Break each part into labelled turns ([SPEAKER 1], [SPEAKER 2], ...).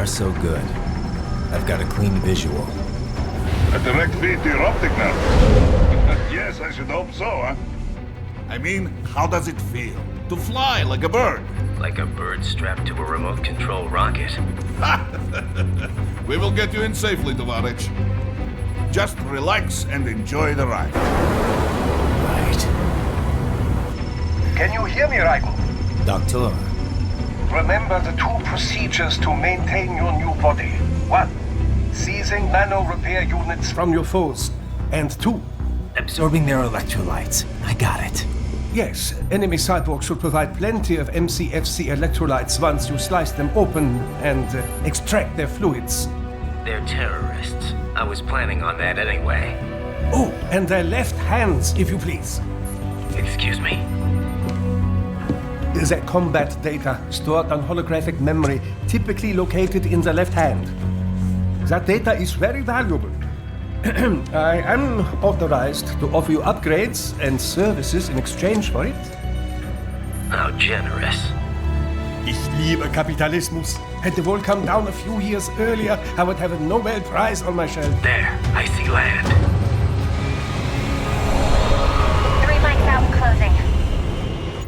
[SPEAKER 1] far so good. I've got a clean visual.
[SPEAKER 2] A direct feed to your optic nerve. Yes, I should hope so, huh? I mean, how does it feel? To fly like a bird?
[SPEAKER 3] Like a bird strapped to a remote control rocket.
[SPEAKER 2] We will get you in safely, Tovarich. Just relax and enjoy the ride.
[SPEAKER 1] Right.
[SPEAKER 4] Can you hear me, Raiden?
[SPEAKER 1] Doctor.
[SPEAKER 4] Remember the 2 procedures to maintain your new body. 1. Seizing nano repair units from your foes. And 2.
[SPEAKER 1] Absorbing their electrolytes. I got it.
[SPEAKER 4] Yes, enemy cyborgs should provide plenty of MCFC electrolytes once you slice them open and extract their fluids.
[SPEAKER 3] They're terrorists. I was planning on that anyway.
[SPEAKER 4] Oh, and their left hands, if you please.
[SPEAKER 3] Excuse me?
[SPEAKER 4] Their combat data stored on holographic memory, typically located in the left hand. That data is very valuable. I am authorized to offer you upgrades and services in exchange for it.
[SPEAKER 3] How generous.
[SPEAKER 4] Ich liebe Kapitalismus. Had the wall come down a few years earlier, I would have a Nobel Prize on my shelf.
[SPEAKER 3] There, I see land.
[SPEAKER 5] 3 mics out and closing.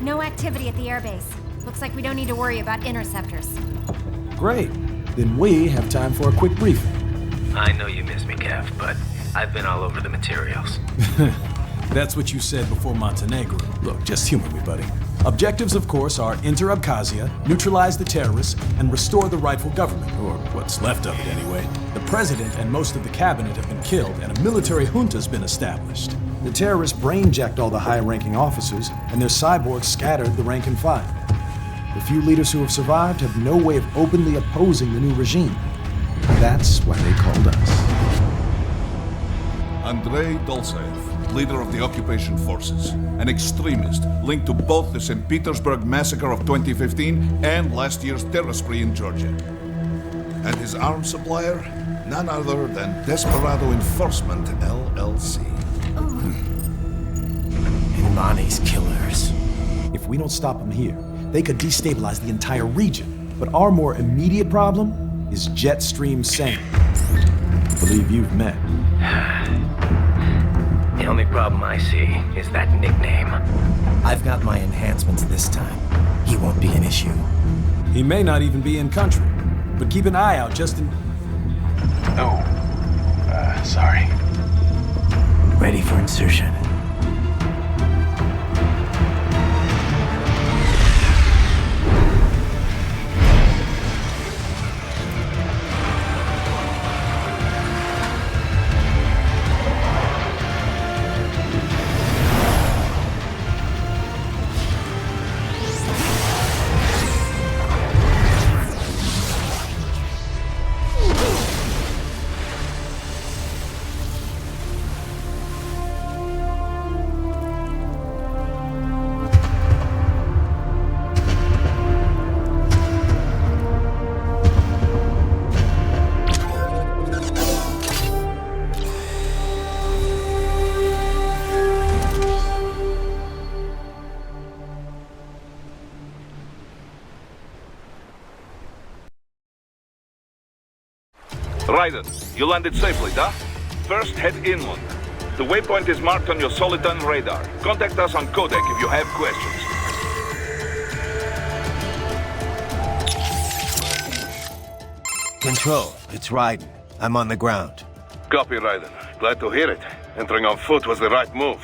[SPEAKER 5] No activity at the airbase. Looks like we don't need to worry about interceptors.
[SPEAKER 6] Great. Then we have time for a quick briefing.
[SPEAKER 3] I know you miss me, Kev, but I've been all over the materials.
[SPEAKER 6] That's what you said before Montenegro. Look, just humor me, buddy. Objectives, of course, are enter Abkhazia, neutralize the terrorists, and restore the rightful government, or what's left of it anyway. The president and most of the cabinet have been killed, and a military junta's been established. The terrorists brain-jacked all the high-ranking officers, and their cyborgs scattered the rank and file. The few leaders who have survived have no way of openly opposing the new regime. That's why they called us.
[SPEAKER 2] Andrei Dolzaev, leader of the occupation forces, an extremist linked to both the St. Petersburg massacre of 2015 and last year's terror spree in Georgia. And his arms supplier, none other than Desperado Enforcement, LLC.
[SPEAKER 1] Imani's killers.
[SPEAKER 6] If we don't stop them here, they could destabilize the entire region. But our more immediate problem is Jetstream Sane. I believe you've met.
[SPEAKER 3] The only problem I see is that nickname.
[SPEAKER 1] I've got my enhancements this time. He won't be an issue.
[SPEAKER 6] He may not even be in country, but keep an eye out just in...
[SPEAKER 4] Oh, sorry.
[SPEAKER 1] Ready for insertion.
[SPEAKER 2] Raiden, you landed safely, huh? First, head inland. The waypoint is marked on your Soliton radar. Contact us on codec if you have questions.
[SPEAKER 1] Control, it's Raiden. I'm on the ground.
[SPEAKER 2] Copy, Raiden. Glad to hear it. Entering on foot was the right move.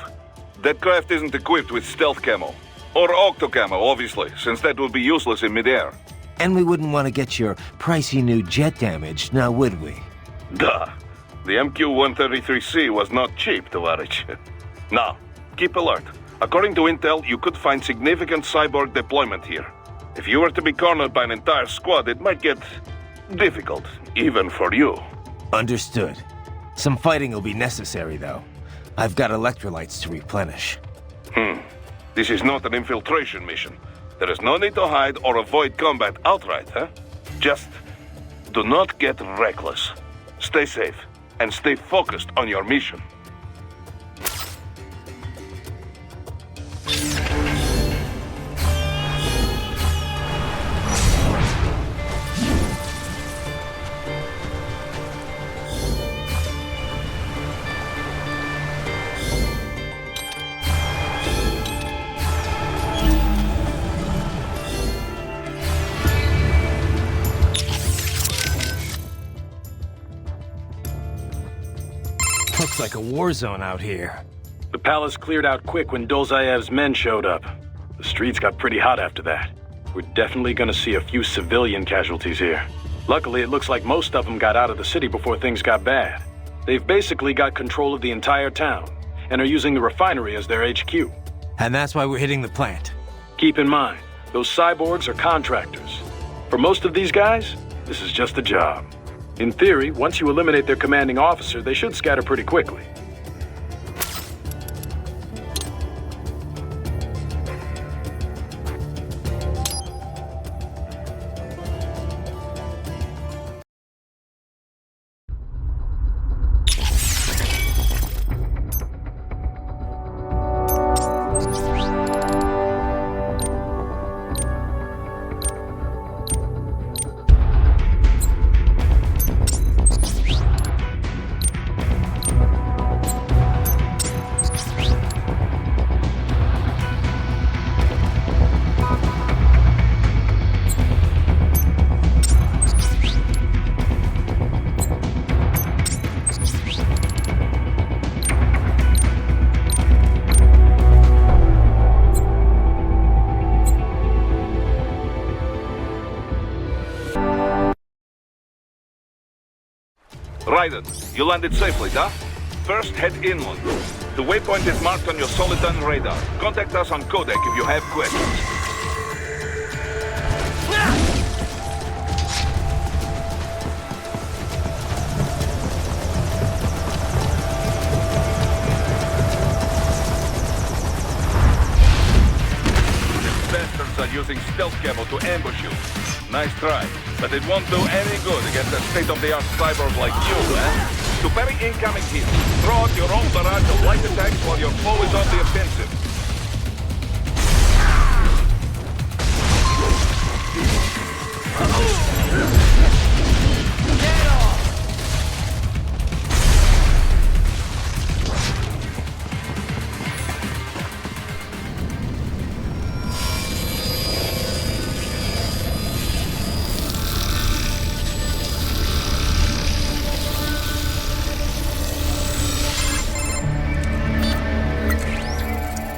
[SPEAKER 2] That craft isn't equipped with stealth camo. Or octo camo, obviously, since that would be useless in midair.
[SPEAKER 1] And we wouldn't want to get your pricey new jet damaged, now would we?
[SPEAKER 2] Duh. The MQ-133C was not cheap, Tovarich. Now, keep alert. According to intel, you could find significant cyborg deployment here. If you were to be cornered by an entire squad, it might get difficult, even for you.
[SPEAKER 1] Understood. Some fighting will be necessary, though. I've got electrolytes to replenish.
[SPEAKER 2] This is not an infiltration mission. There is no need to hide or avoid combat outright, huh? Just do not get reckless. Stay safe and stay focused on your mission.
[SPEAKER 1] Looks like a war zone out here.
[SPEAKER 7] The palace cleared out quick when Dolzayev's men showed up. The streets got pretty hot after that. We're definitely gonna see a few civilian casualties here. Luckily, it looks like most of them got out of the city before things got bad. They've basically got control of the entire town, and are using the refinery as their HQ.
[SPEAKER 1] And that's why we're hitting the plant.
[SPEAKER 7] Keep in mind, those cyborgs are contractors. For most of these guys, this is just a job. In theory, once you eliminate their commanding officer, they should scatter pretty quickly.
[SPEAKER 2] Raiden, you landed safely, huh? First, head inland. The waypoint is marked on your Soliton radar. Contact us on Codec if you have questions. These bastards are using stealth camo to ambush you. Nice try, but it won't do any good against a state-of-the-art cyborg like you, eh? To parry incoming hits, throw out your own barrage of light attacks while your foe is on the offensive.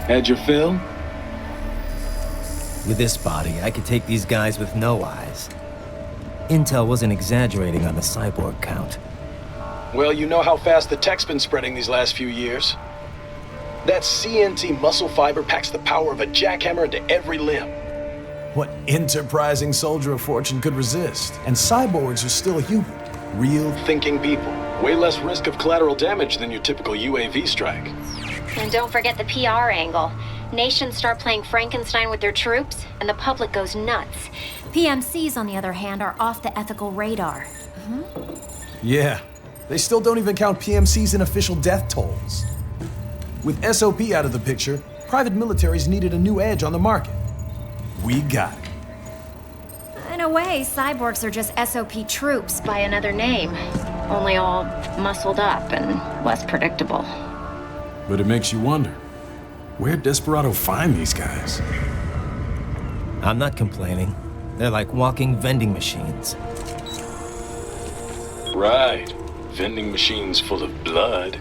[SPEAKER 8] Had your fill?
[SPEAKER 1] With this body, I could take these guys with no eyes. Intel wasn't exaggerating on the cyborg count.
[SPEAKER 8] Well, you know how fast the tech's been spreading these last few years. That CNT muscle fiber packs the power of a jackhammer into every limb.
[SPEAKER 6] What enterprising soldier of fortune could resist? And cyborgs are still human. Real
[SPEAKER 8] Thinking people. Way less risk of collateral damage than your typical UAV strike.
[SPEAKER 5] And don't forget the PR angle. Nations start playing Frankenstein with their troops, and the public goes nuts. PMCs, on the other hand, are off the ethical radar.
[SPEAKER 6] Yeah, they still don't even count PMCs in official death tolls. With SOP out of the picture, private militaries needed a new edge on the market. We got it.
[SPEAKER 5] In a way, cyborgs are just SOP troops by another name. Only all muscled up and less predictable.
[SPEAKER 6] But it makes you wonder, where'd Desperado find these guys?
[SPEAKER 1] I'm not complaining. They're like walking vending machines.
[SPEAKER 8] Right. Vending machines full of blood.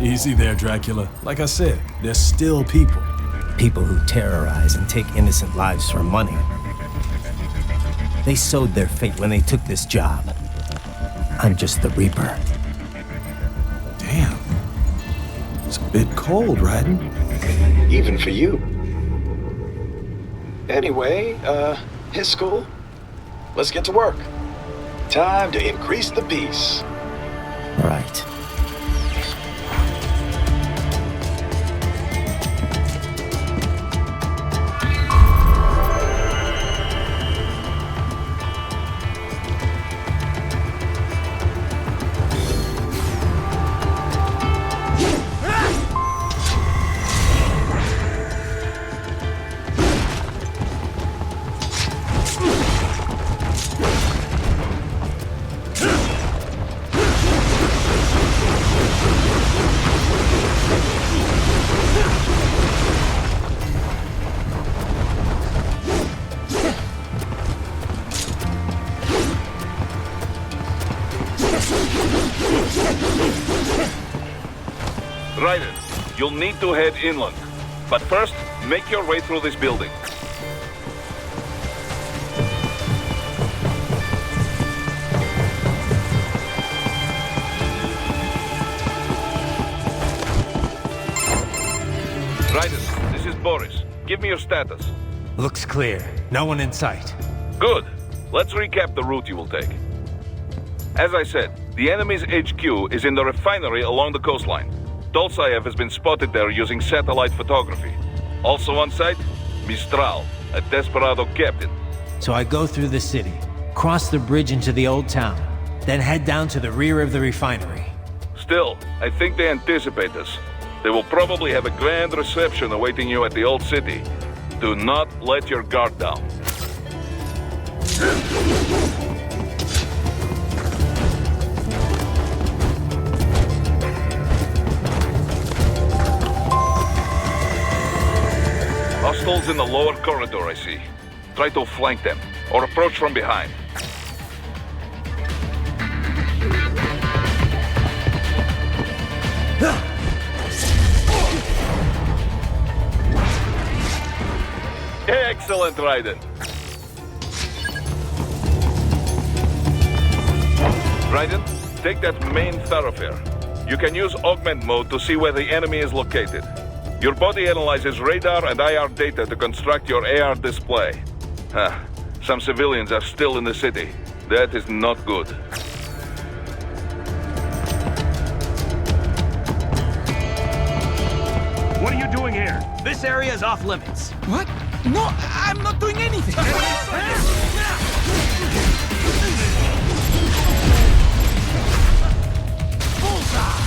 [SPEAKER 6] Easy there, Dracula. Like I said, they're still people.
[SPEAKER 1] People who terrorize and take innocent lives for money. They sowed their fate when they took this job. I'm just the Reaper.
[SPEAKER 6] Damn. It's a bit cold, Raiden.
[SPEAKER 8] Even for you. Anyway, his school. Let's get to work. Time to increase the peace.
[SPEAKER 1] Right.
[SPEAKER 2] Raiden, you'll need to head inland. But first, make your way through this building. Raiden, this is Boris. Give me your status.
[SPEAKER 1] Looks clear. No one in sight.
[SPEAKER 2] Good. Let's recap the route you will take. As I said, the enemy's HQ is in the refinery along the coastline. Dolzaev has been spotted there using satellite photography. Also on site, Mistral, a desperado captain.
[SPEAKER 1] So I go through the city, cross the bridge into the old town, then head down to the rear of the refinery.
[SPEAKER 2] Still, I think they anticipate us. They will probably have a grand reception awaiting you at the old city. Do not let your guard down. Hostiles in the lower corridor, I see. Try to flank them, or approach from behind. Excellent, Raiden. Raiden, take that main thoroughfare. You can use augment mode to see where the enemy is located. Your body analyzes radar and IR data to construct your AR display. Some civilians are still in the city. That is not good.
[SPEAKER 9] What are you doing here?
[SPEAKER 10] This area is off limits.
[SPEAKER 9] What? No, I'm not doing anything. Bullseye!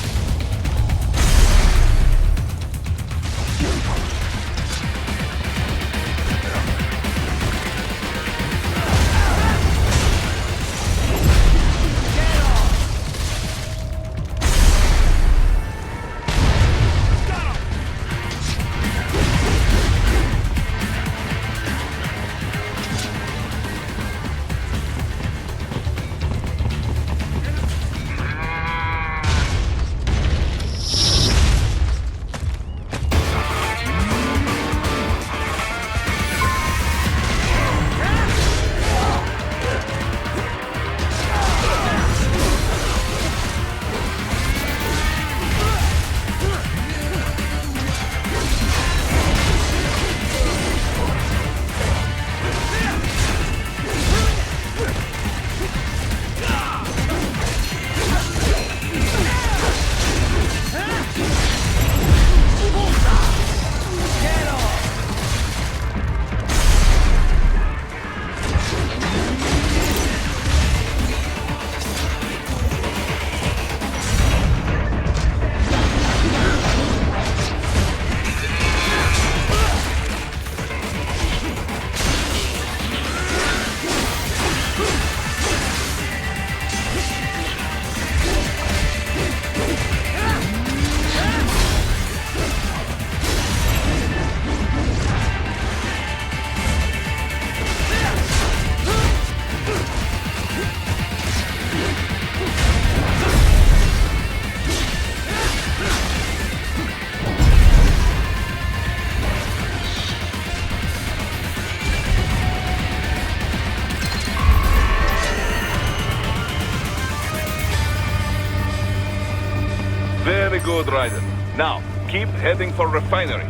[SPEAKER 2] Very good, Raiden. Now, keep heading for refinery.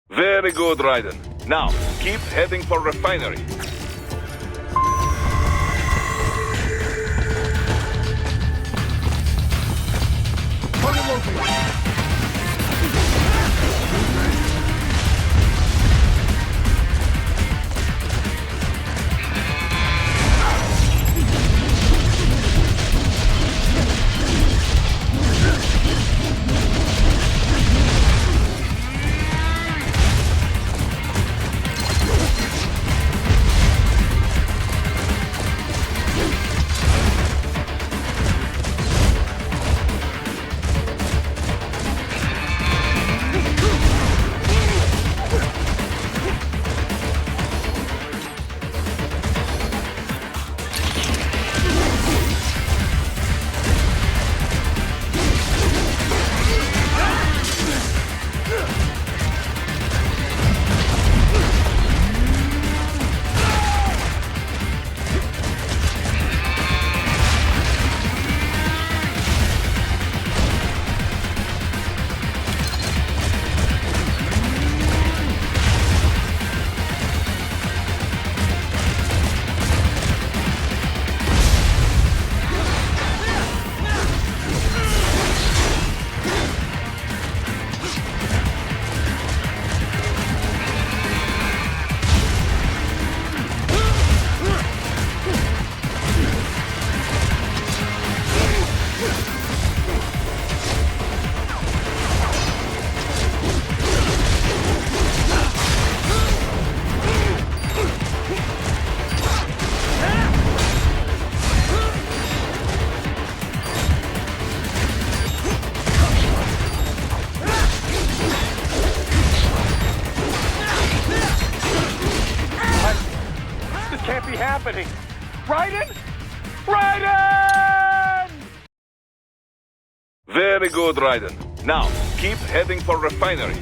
[SPEAKER 2] Very good, Raiden. Now, keep heading for refinery.
[SPEAKER 9] Can't be happening. Raiden? Raiden!
[SPEAKER 2] Very good, Raiden. Now, keep heading for refinery.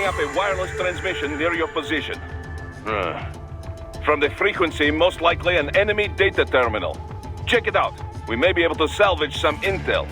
[SPEAKER 2] picking up a wireless transmission near your position. From the frequency, most likely an enemy data terminal. Check it out. We may be able to salvage some intel.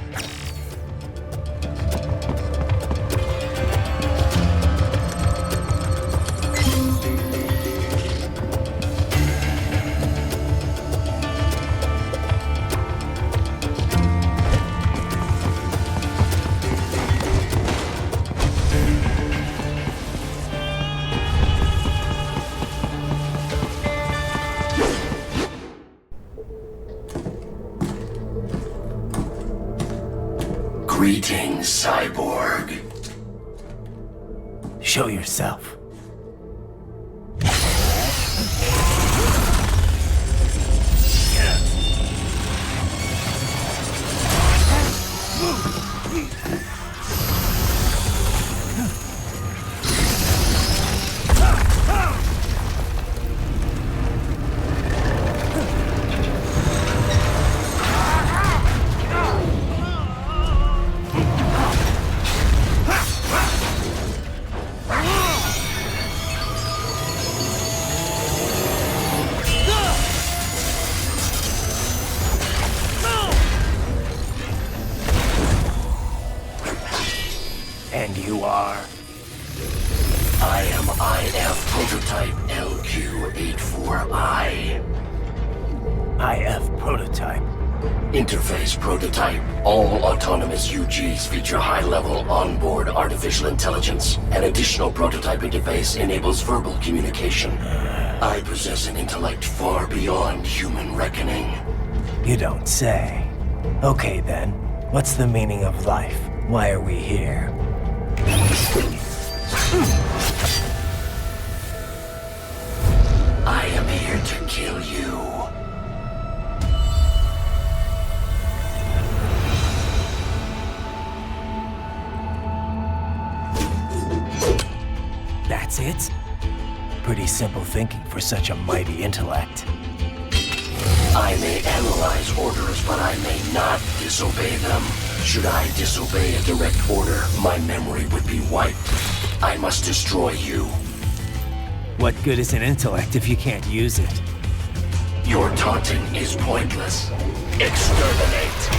[SPEAKER 11] Greetings, cyborg.
[SPEAKER 1] Show yourself. And you are?
[SPEAKER 11] I am IF Prototype LQ84I.
[SPEAKER 1] IF Prototype.
[SPEAKER 11] Interface Prototype. All autonomous UGs feature high-level onboard artificial intelligence. An additional prototype interface enables verbal communication. I possess an intellect far beyond human reckoning.
[SPEAKER 1] You don't say. Okay then, what's the meaning of life? Why are we here?
[SPEAKER 11] I am here to kill you.
[SPEAKER 1] That's it? Pretty simple thinking for such a mighty intellect.
[SPEAKER 11] I may analyze orders, but I may not disobey them. Should I disobey a direct order, my memory would be wiped. I must destroy you.
[SPEAKER 1] What good is an intellect if you can't use it?
[SPEAKER 11] Your taunting is pointless. Exterminate.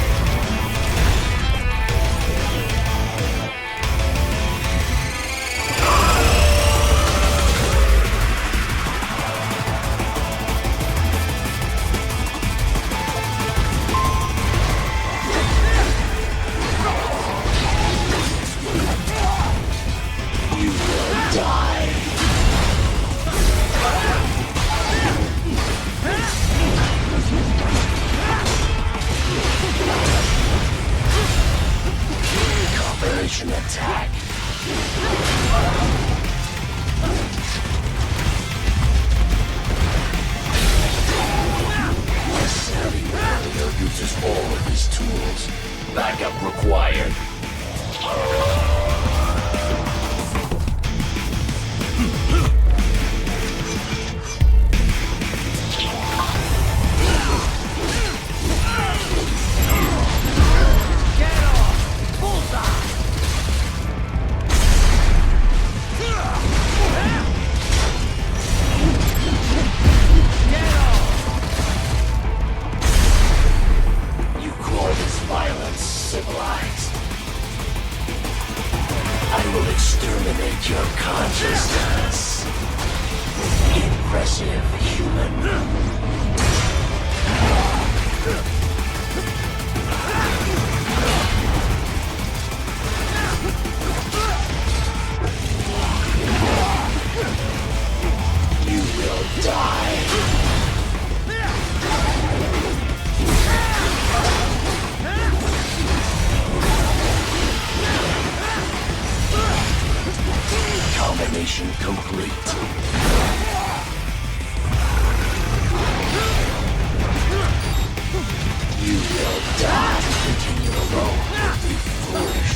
[SPEAKER 11] Attack. The savvy warrior uses all of his tools. Backup required. Your consciousness. Impressive, human. You will die. Combination complete. You will die. Continue alone. You foolish.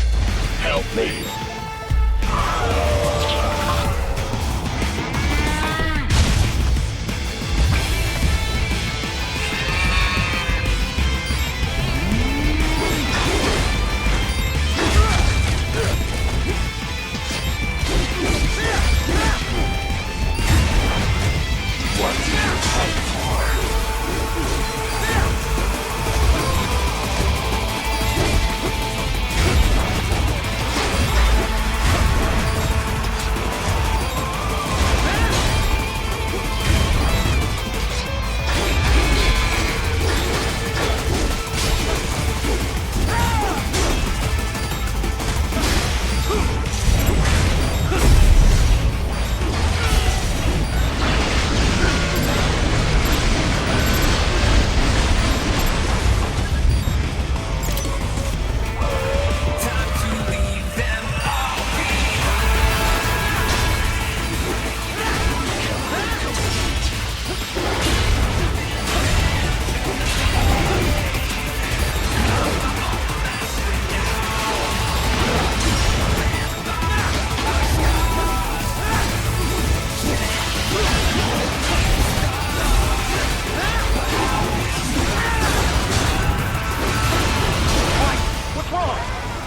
[SPEAKER 11] Help me.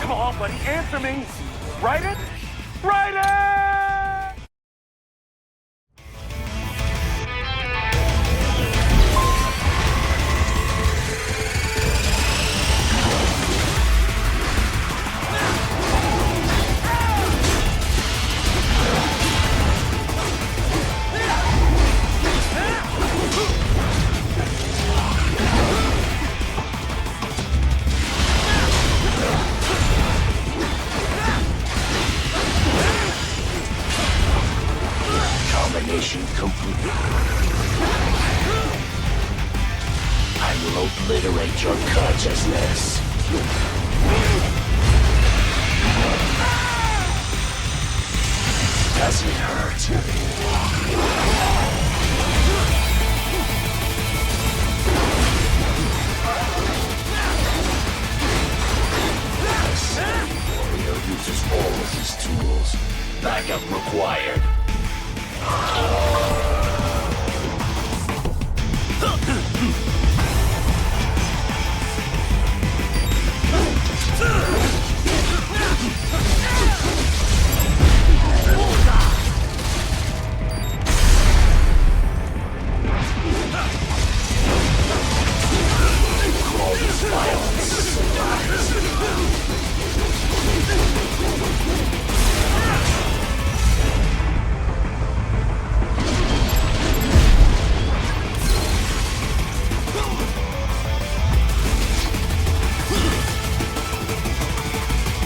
[SPEAKER 9] Come on, buddy, answer me. Raiden? Raiden!
[SPEAKER 11] Combination complete. I will obliterate your consciousness. Does it hurt? Warrior uses all of his tools. Backup required.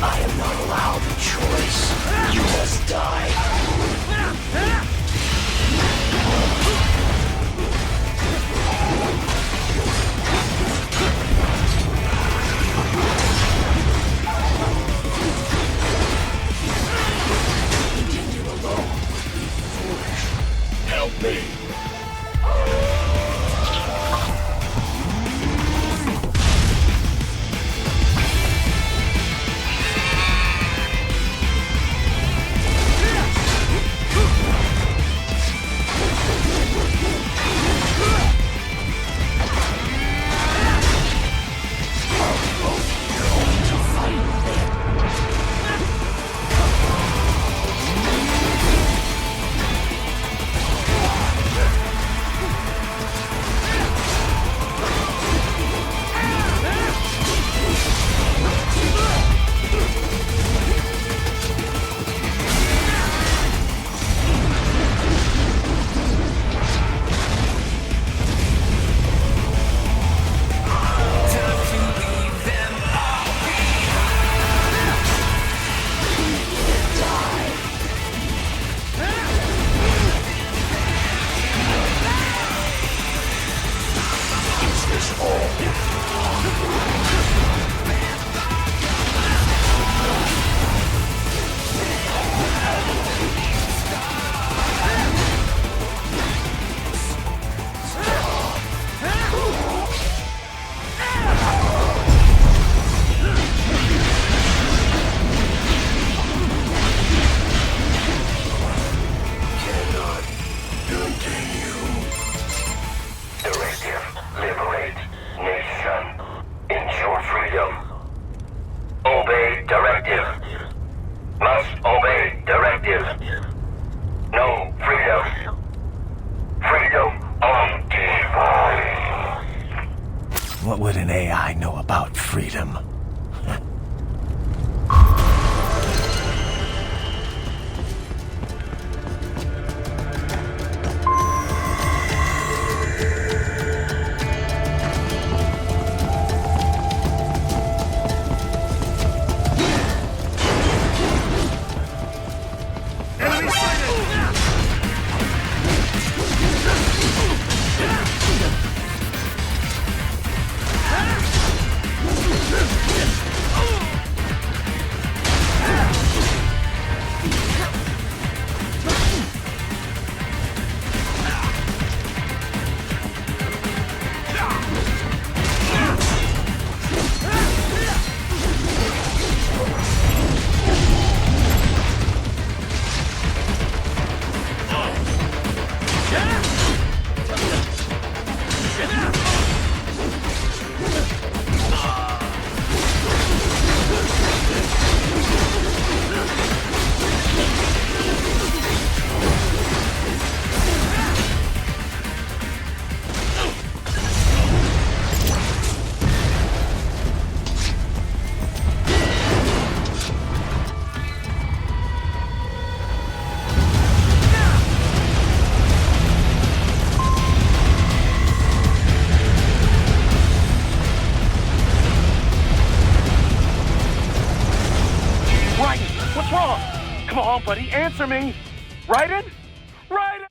[SPEAKER 11] I am not allowed a choice. You must die. Continue alone would be foolish. Help me.
[SPEAKER 1] What would an AI know about freedom?
[SPEAKER 9] What's wrong? Come on, buddy, answer me. Raiden? Raiden!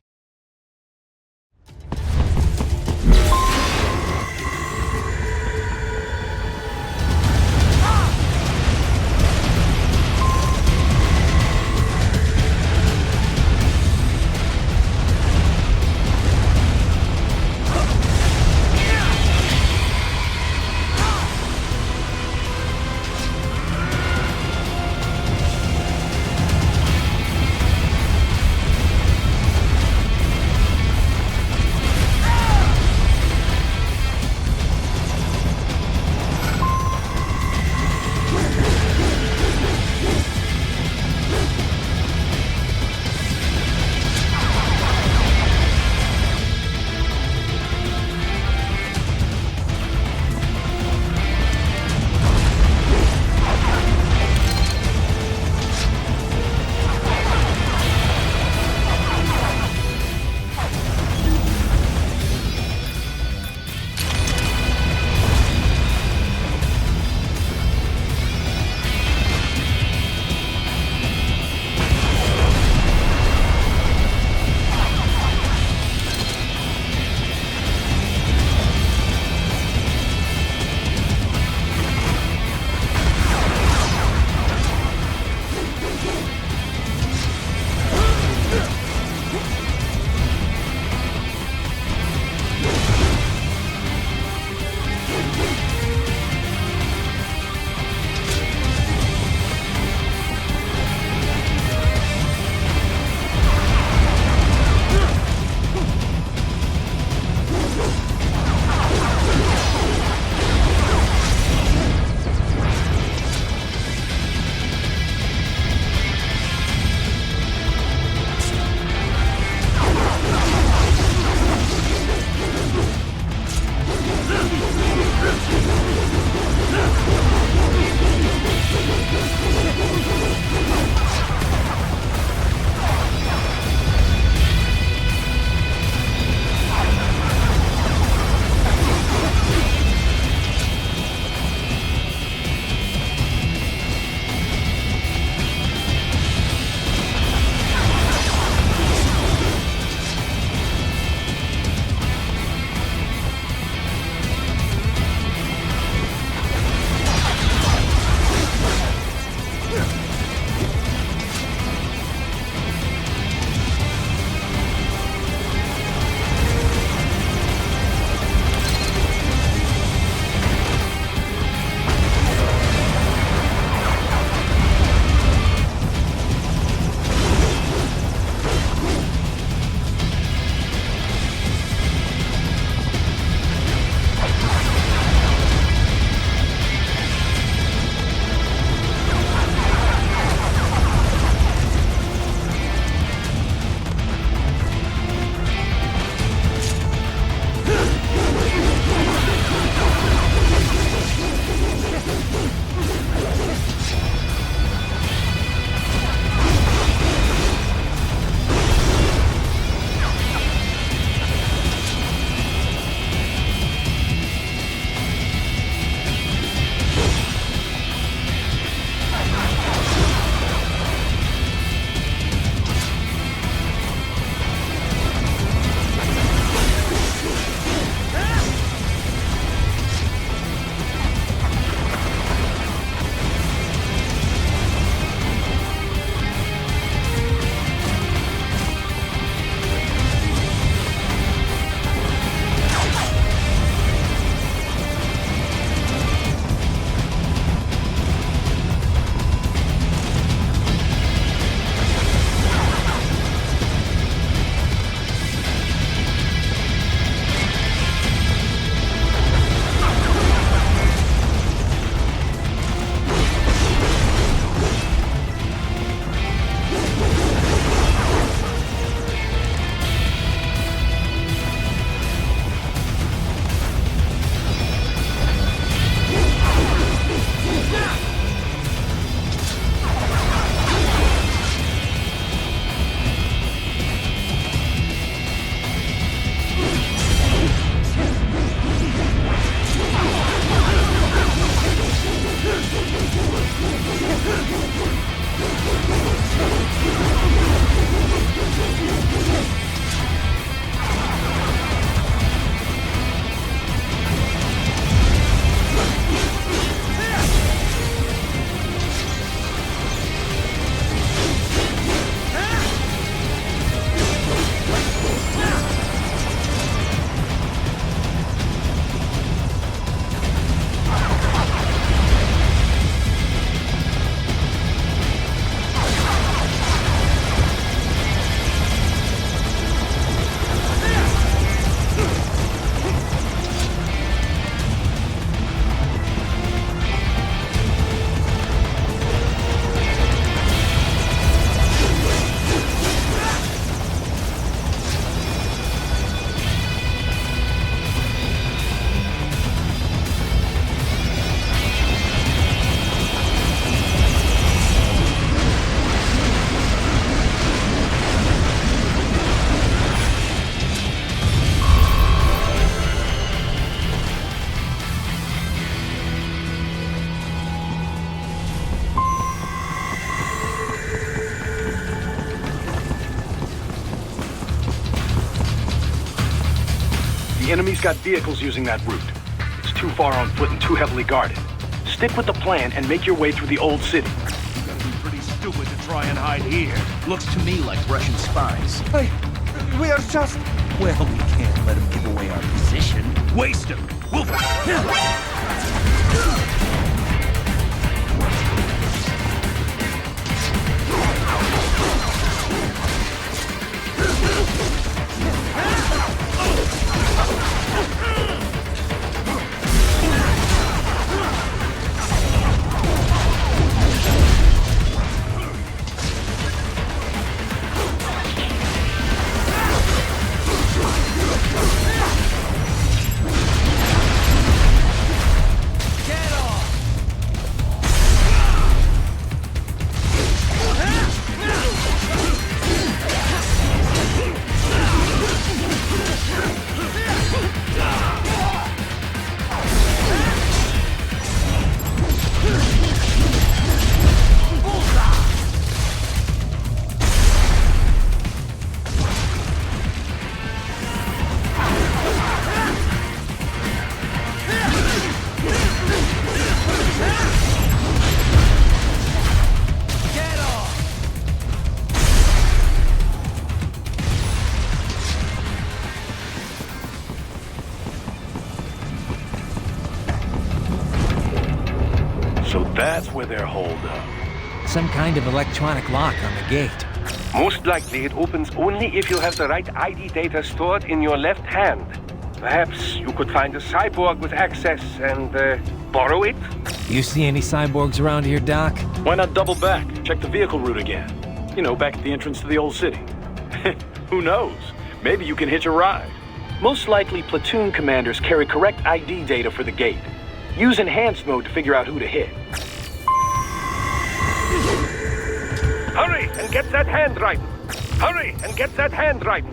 [SPEAKER 7] He's got vehicles using that route. It's too far on foot and too heavily guarded. Stick with the plan and make your way through the old city.
[SPEAKER 10] You gotta be pretty stupid to try and hide here. Looks to me like Russian spies.
[SPEAKER 9] Hey, we are just...
[SPEAKER 10] Well, we can't let him give away our position. Waste him! We'll...
[SPEAKER 7] So that's where they're holed up.
[SPEAKER 12] Some kind of electronic lock on the gate.
[SPEAKER 9] Most likely it opens only if you have the right ID data stored in your left hand. Perhaps you could find a cyborg with access and borrow it?
[SPEAKER 12] You see any cyborgs around here, Doc?
[SPEAKER 7] Why not double back? Check the vehicle route again. You know, back at the entrance to the old city. Who knows? Maybe you can hitch a ride. Most likely, platoon commanders carry correct ID data for the gate. Use enhanced mode to figure out who to hit.
[SPEAKER 9] Hurry and get that hand right. Hurry and get that hand right.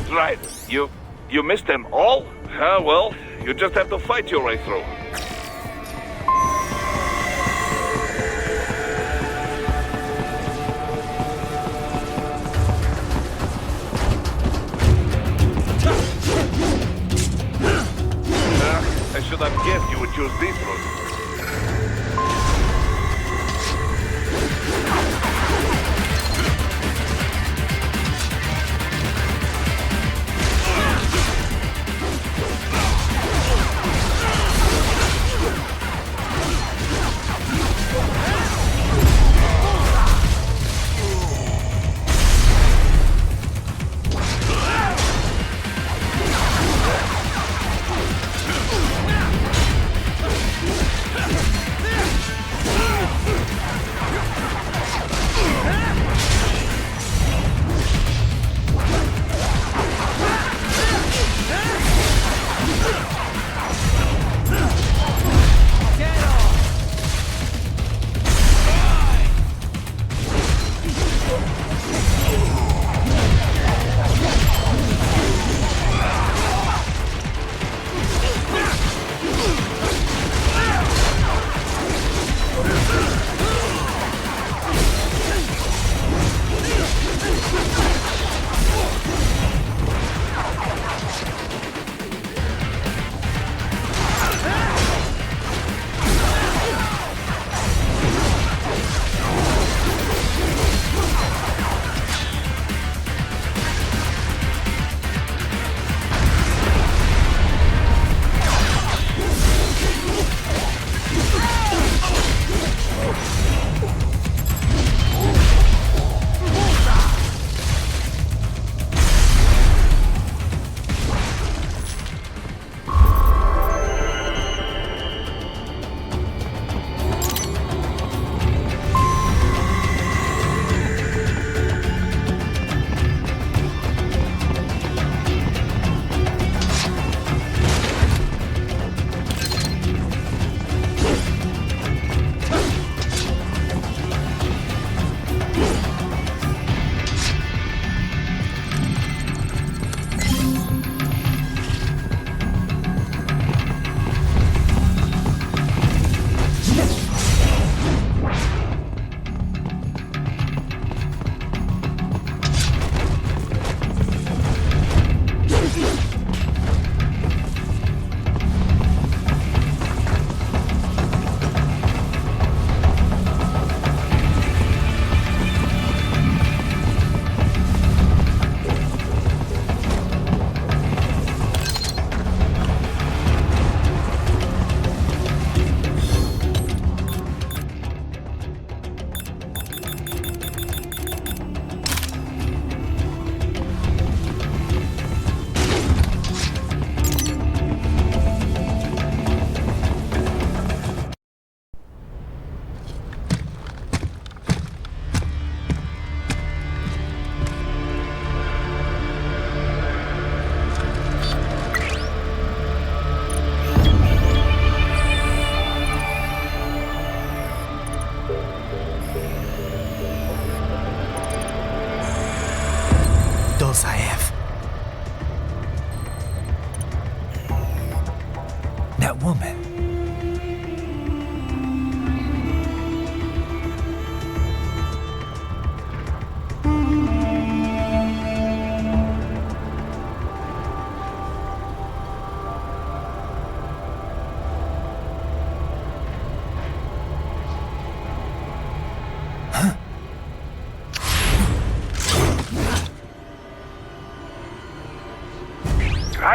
[SPEAKER 2] Right. You missed them all? Well, you just have to fight your way through. I should have guessed you would choose this route.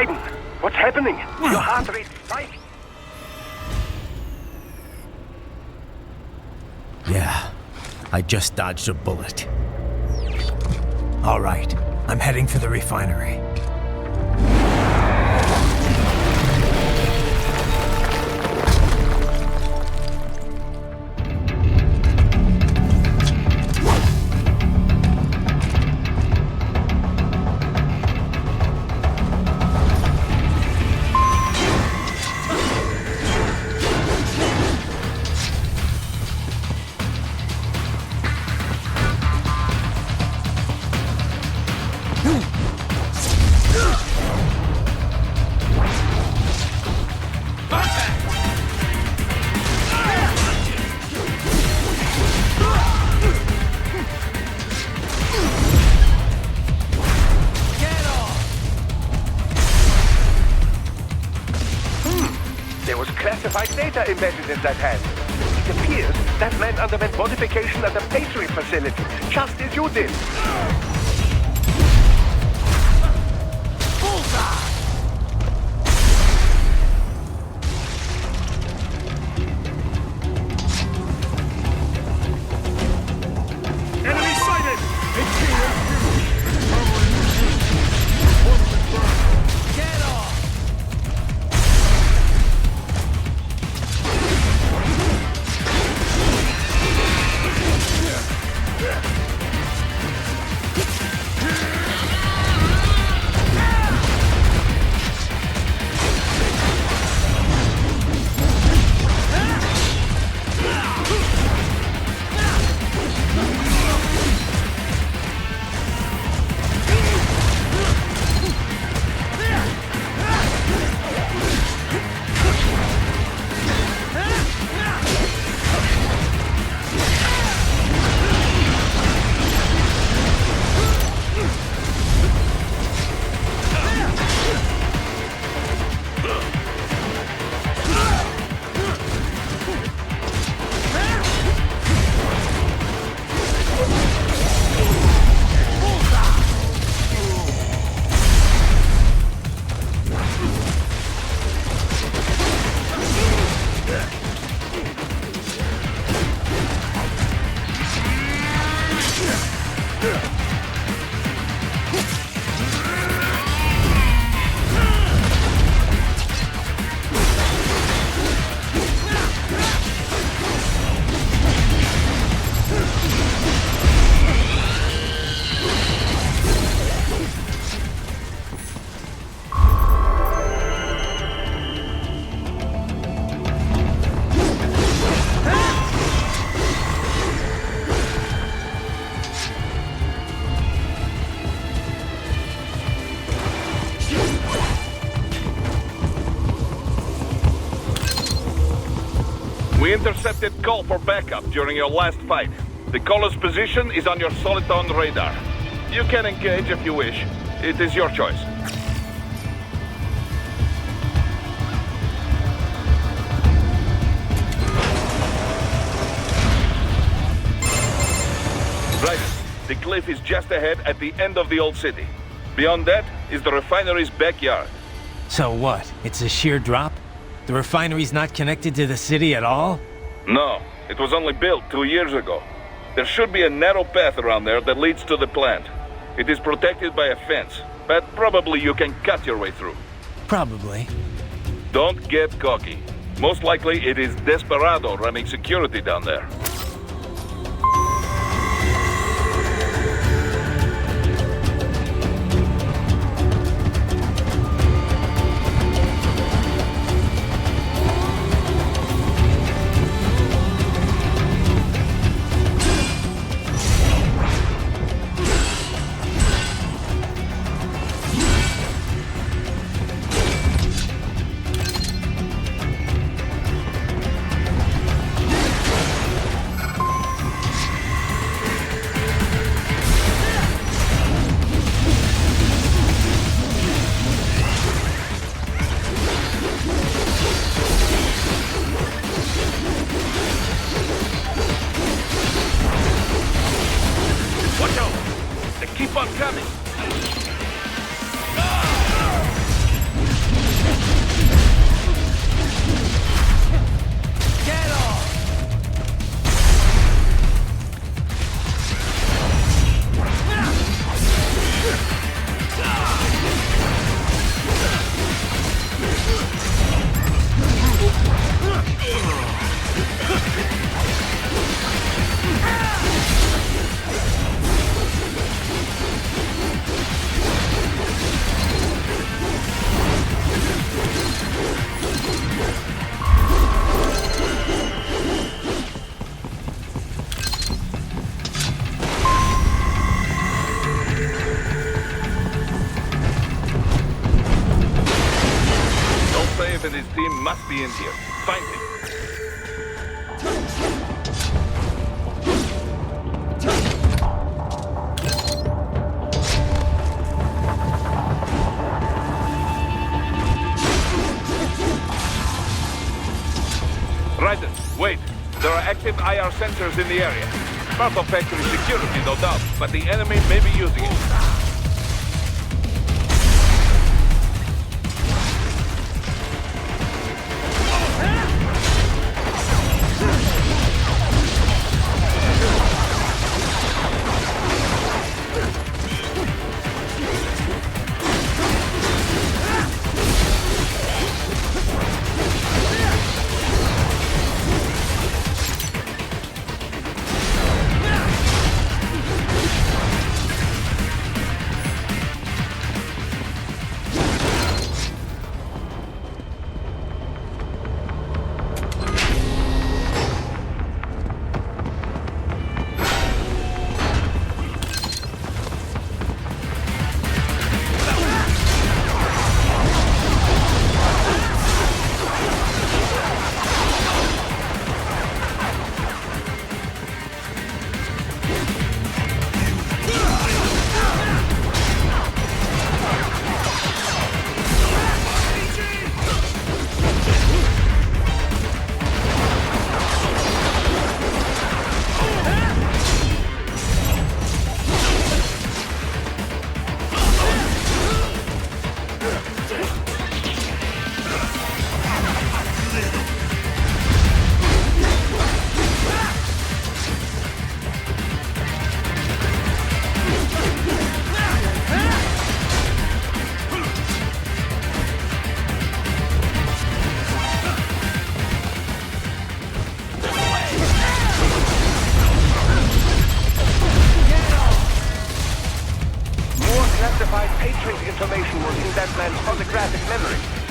[SPEAKER 9] Raiden, what's happening? Your heart rate spiked.
[SPEAKER 1] Yeah, I just dodged a bullet. All right, I'm heading for the refinery.
[SPEAKER 9] There was classified data embedded in that hand. It appears that man underwent modification at the Patriot facility, just as you did. Bullseye! Enemy sighted! Get off!
[SPEAKER 2] We intercepted call for backup during your last fight. The caller's position is on your Soliton radar. You can engage if you wish. It is your choice. Right. The cliff is just ahead at the end of the old city. Beyond that is the refinery's backyard.
[SPEAKER 12] So what? It's a sheer drop? The refinery's not connected to the city at all?
[SPEAKER 2] No, it was only built 2 years ago. There should be a narrow path around there that leads to the plant. It is protected by a fence, but probably you can cut your way through.
[SPEAKER 12] Probably.
[SPEAKER 2] Don't get cocky. Most likely it is Desperado running security down there. Keep on coming!
[SPEAKER 10] be in here. Find him. Raiden, wait. There are active IR sensors in the area. Part of factory security, no doubt, but the enemy may be using it. Patriot information was in that man's holographic memory.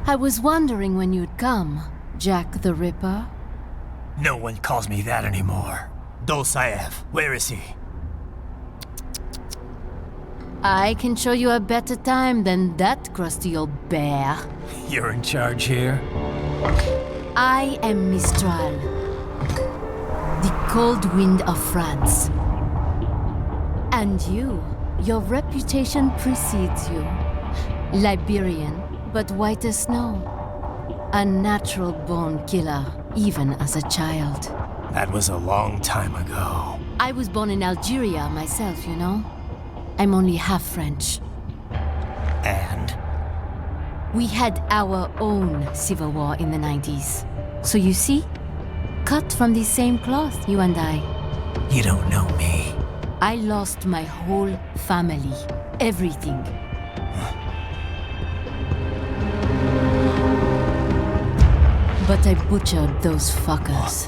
[SPEAKER 13] I was wondering when you'd come, Jack the Ripper.
[SPEAKER 1] No one calls me that anymore. Dolzaev, where is he?
[SPEAKER 13] I can show you a better time than that crusty old bear.
[SPEAKER 1] You're in charge here?
[SPEAKER 13] I am Mistral, the cold wind of France. And your reputation precedes you. Liberian, but white as snow. A natural-born killer, even as a child.
[SPEAKER 1] That was a long time ago.
[SPEAKER 13] I was born in Algeria myself, you know. I'm only half French.
[SPEAKER 1] And?
[SPEAKER 13] We had our own civil war in the 90s. So you see? Cut from the same cloth, you and I.
[SPEAKER 1] You don't know me.
[SPEAKER 13] I lost my whole family. Everything. But I butchered those fuckers.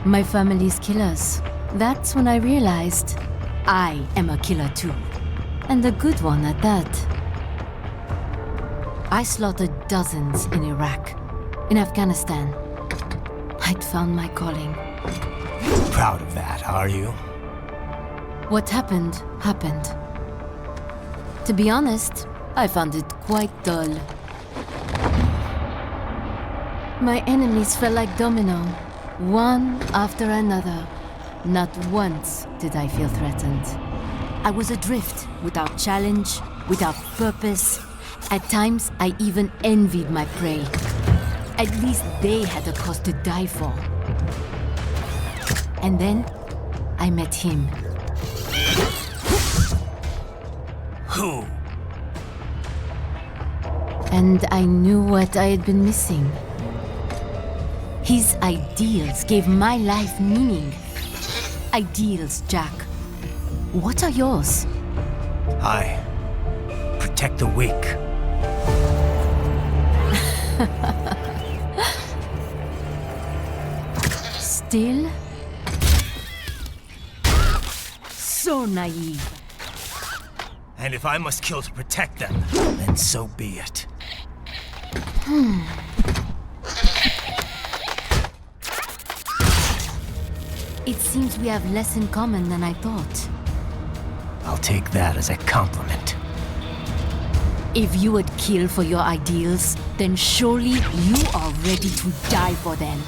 [SPEAKER 13] My family's killers. That's when I realized I am a killer too. And a good one at that. I slaughtered dozens in Iraq, in Afghanistan. I'd found my calling.
[SPEAKER 1] Proud of that, are you?
[SPEAKER 13] What happened, happened. To be honest, I found it quite dull. My enemies fell like domino, one after another. Not once did I feel threatened. I was adrift, without challenge, without purpose. At times, I even envied my prey. At least they had a cause to die for. And then, I met him.
[SPEAKER 1] Who?
[SPEAKER 13] And I knew what I had been missing. His ideals gave my life meaning. Ideals, Jack. What are yours?
[SPEAKER 1] I protect the weak.
[SPEAKER 13] Still? So naive.
[SPEAKER 1] And if I must kill to protect them, then so be it.
[SPEAKER 13] It seems we have less in common than I thought.
[SPEAKER 1] I'll take that as a compliment.
[SPEAKER 13] If you would kill for your ideals, then surely you are ready to die for them.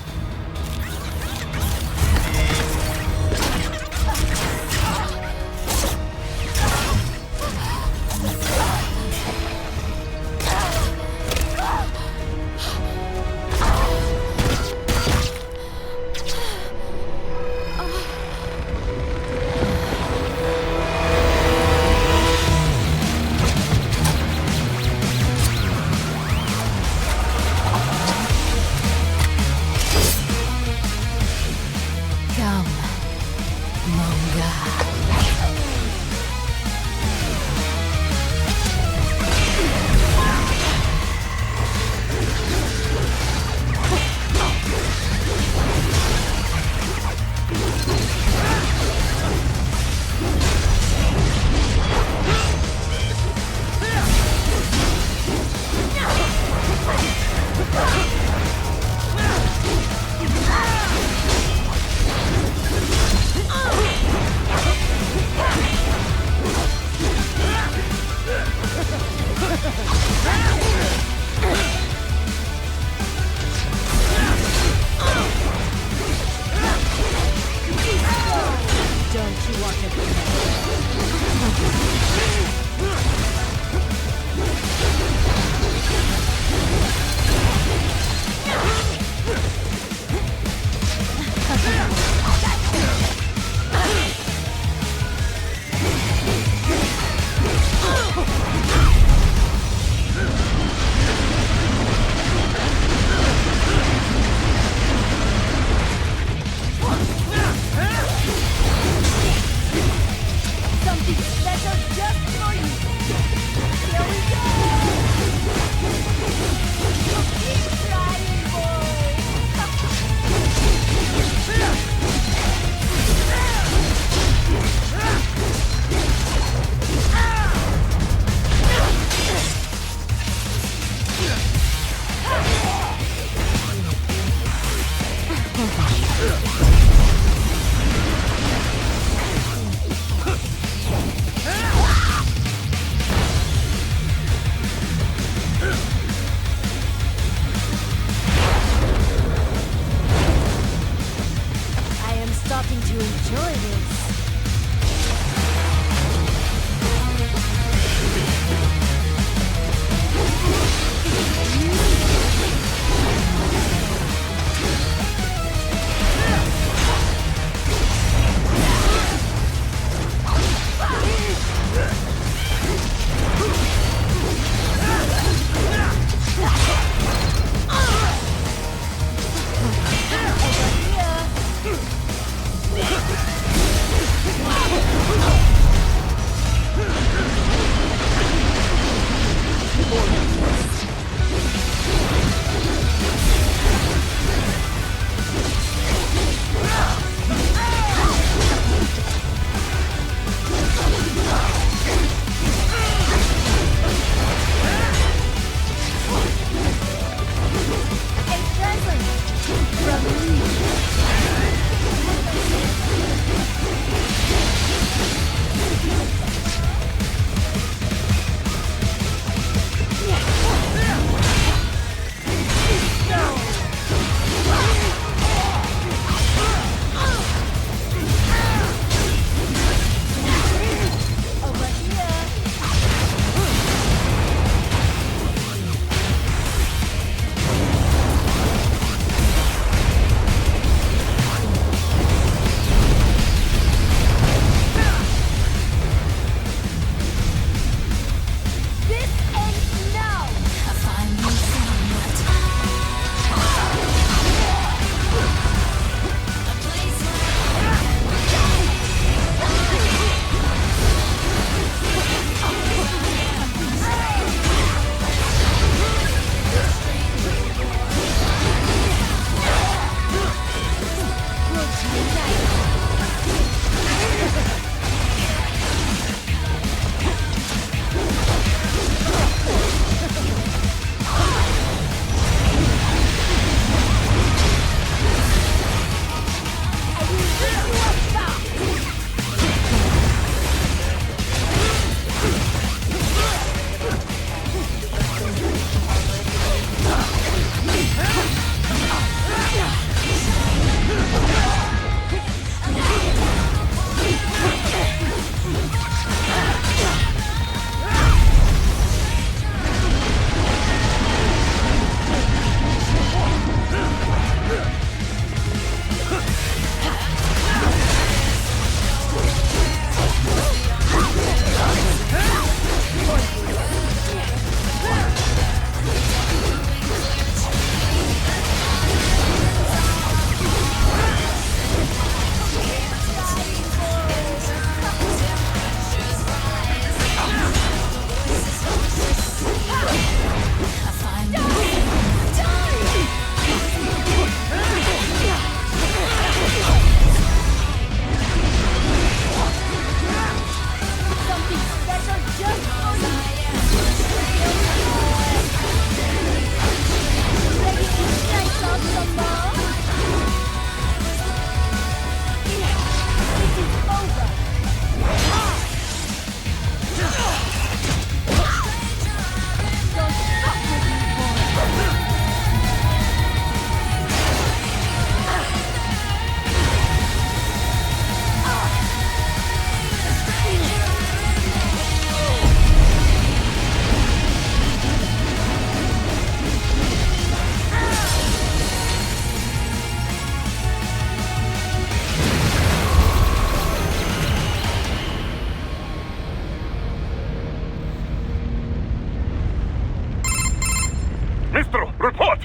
[SPEAKER 10] Report!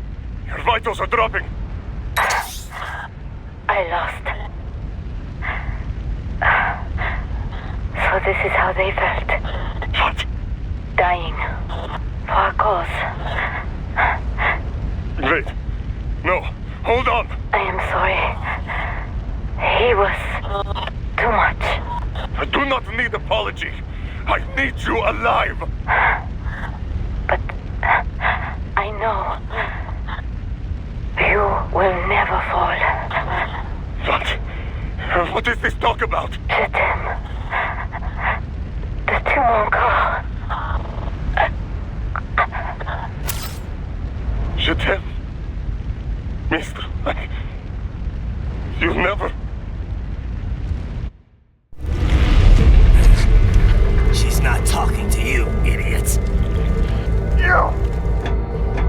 [SPEAKER 10] Your vitals are dropping.
[SPEAKER 14] I lost. So this is how they felt.
[SPEAKER 10] What?
[SPEAKER 14] Dying. For a cause.
[SPEAKER 10] Wait. No. Hold on.
[SPEAKER 14] I am sorry. He was too much.
[SPEAKER 10] I do not need apology. I need you alive.
[SPEAKER 14] But I know you will never fall.
[SPEAKER 10] What is this talk about?
[SPEAKER 14] Je t'aime. De tout mon corps.
[SPEAKER 10] Je t'aime. Mister, you'll never...
[SPEAKER 1] She's not talking to you, idiot.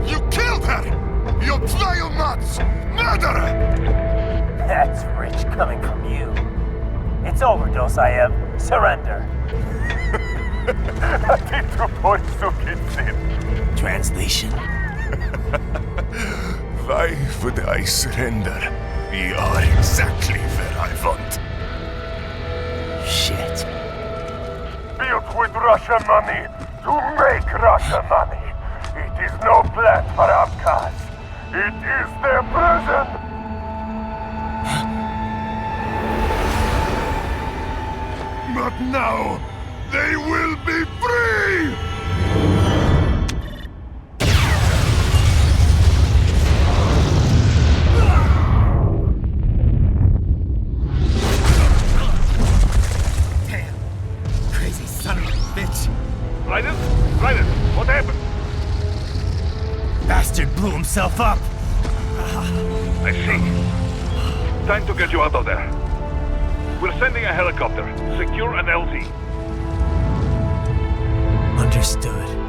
[SPEAKER 10] You killed her! You vile nuts! Murderer!
[SPEAKER 1] That's rich coming from you. It's overdose, I am. Surrender. Translation.
[SPEAKER 10] Why would I surrender? We are exactly where I want.
[SPEAKER 1] Shit.
[SPEAKER 10] Built with Russian money to make Russian money. It is no plan for Abkhaz. It is their prison. But now, they will be free!
[SPEAKER 1] Damn. Crazy son of a bitch.
[SPEAKER 10] Raiden? Raiden, what happened?
[SPEAKER 1] Bastard blew himself up.
[SPEAKER 10] I see. Time to get you out of there. We're sending a helicopter. Secure an LZ.
[SPEAKER 1] Understood.